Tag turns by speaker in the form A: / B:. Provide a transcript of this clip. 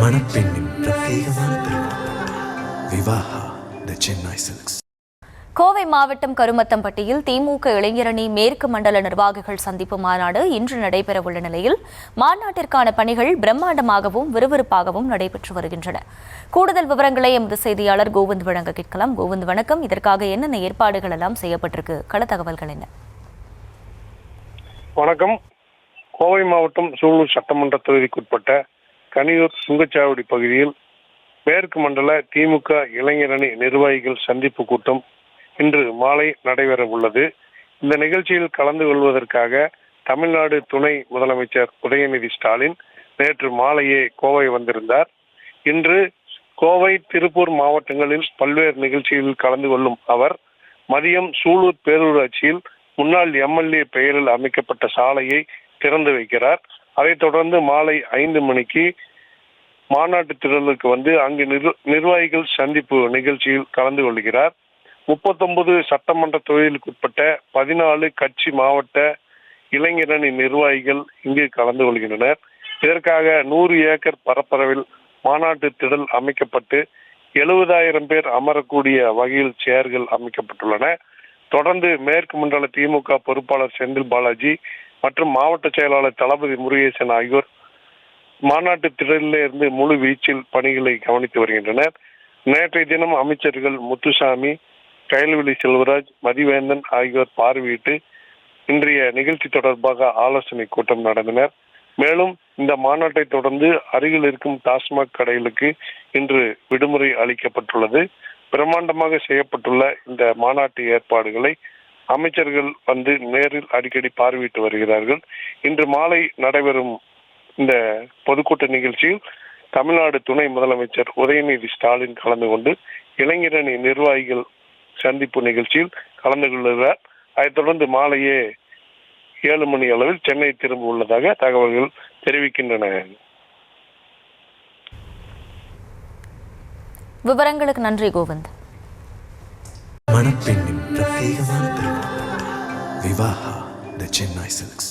A: மணப்பெண்ணின் பிரத்யேகமான திருமணம் விவாஹா தி சென்னை சில்க்ஸ்.
B: கோவை மாவட்டம் கருமத்தம்பட்டியில் திமுக இளைஞரணி மேற்கு மண்டல நிர்வாகிகள் சந்திப்பு மாநாடு இன்று நடைபெறவுள்ள நிலையில் மாநாட்டிற்கான பணிகள் பிரம்மாண்டமாகவும் விறுவிறுப்பாகவும் நடைபெற்று வருகின்றன. கூடுதல் விவரங்களை எமது செய்தியாளர் கோவிந்த் வழங்க கேட்கலாம். கோவிந்த், வணக்கம். இதற்காக என்னென்ன ஏற்பாடுகள் எல்லாம் செய்யப்பட்டிருக்கு? கள தகவல்கள் என்ன?
C: வணக்கம். கோவை மாவட்டம் சூலூர் சட்டமன்ற தொகுதிக்குட்பட்ட கனியூர் சுங்கச்சாவடி பகுதியில் மேற்கு மண்டல திமுக இளைஞரணி நிர்வாகிகள் சந்திப்பு கூட்டம் இன்று மாலை நடைபெற உள்ளது. இந்த நிகழ்ச்சியில் கலந்து கொள்வதற்காக தமிழ்நாடு துணை முதலமைச்சர் உதயநிதி ஸ்டாலின் நேற்று மாலையே கோவை வந்திருந்தார். இன்று கோவை, திருப்பூர் மாவட்டங்களில் பல்வேறு நிகழ்ச்சிகளில் கலந்து கொள்ளும் அவர் மதியம் சூலூர் பேரூராட்சியில் முன்னாள் எம்எல்ஏ பெயரில் அமைக்கப்பட்ட சாலையை திறந்து வைக்கிறார். அதைத் தொடர்ந்து மாலை 5 மணிக்கு மாநாட்டு திடலுக்கு வந்து அங்கு நிர்வாகிகள் சந்திப்பு நிகழ்ச்சியில் கலந்து கொள்கிறார். 39 சட்டமன்ற தொகுதிகளுக்குட்பட்ட 14 கட்சி மாவட்ட இளைஞரணி நிர்வாகிகள் இங்கு கலந்து கொள்கின்றனர். இதற்காக 100 ஏக்கர் பரப்பளவில் மாநாட்டு திடல் அமைக்கப்பட்டு 70,000 பேர் அமரக்கூடிய வகையில் சேர்கள் அமைக்கப்பட்டுள்ளன. தொடர்ந்து மேற்கு மண்டல திமுக பொறுப்பாளர் செந்தில் பாலாஜி மற்றும் மாவட்ட செயலாளர் தளபதி முருகேசன் ஆகியோர் மாநாட்டு திடலில் இருந்து முழு வீச்சில் பணிகளை கவனித்து வருகின்றனர். நேற்றைய தினம் அமைச்சர்கள் முத்துசாமி, கயல்விழி செல்வராஜ், மதிவேந்தன் ஆகியோர் பார்வையிட்டு இன்றைய நிகழ்ச்சி தொடர்பாக ஆலோசனை கூட்டம் நடத்தினர். மேலும் இந்த மாநாட்டை தொடர்ந்து அருகில் இருக்கும் டாஸ்மாக் கடைகளுக்கு இன்று விடுமுறை அளிக்கப்பட்டுள்ளது. பிரம்மாண்டமாக செய்யப்பட்டுள்ள இந்த மாநாட்டு ஏற்பாடுகளை அமைச்சர்கள் வந்து நேரில் அடிக்கடி பார்வையிட்டு வருகிறார்கள். இன்று மாலை நடைபெறும் இந்த பொதுக்கூட்ட நிகழ்ச்சியில் தமிழ்நாடு துணை முதலமைச்சர் உதயநிதி ஸ்டாலின் கலந்து கொண்டு இளைஞரணி நிர்வாகிகள் சந்திப்பு நிகழ்ச்சியில் கலந்து கொள்கிறார். அதைத் தொடர்ந்து மாலையே 7 மணி அளவில் சென்னை திரும்ப உள்ளதாக தகவல்கள் தெரிவிக்கின்றன.
B: விவரங்களுக்கு நன்றி கோவிந்த்.
A: மணப்பெண்ணின் பிரத்யேகமான திருமணம் விவாஹா தி சென்னை சில்க்ஸ்.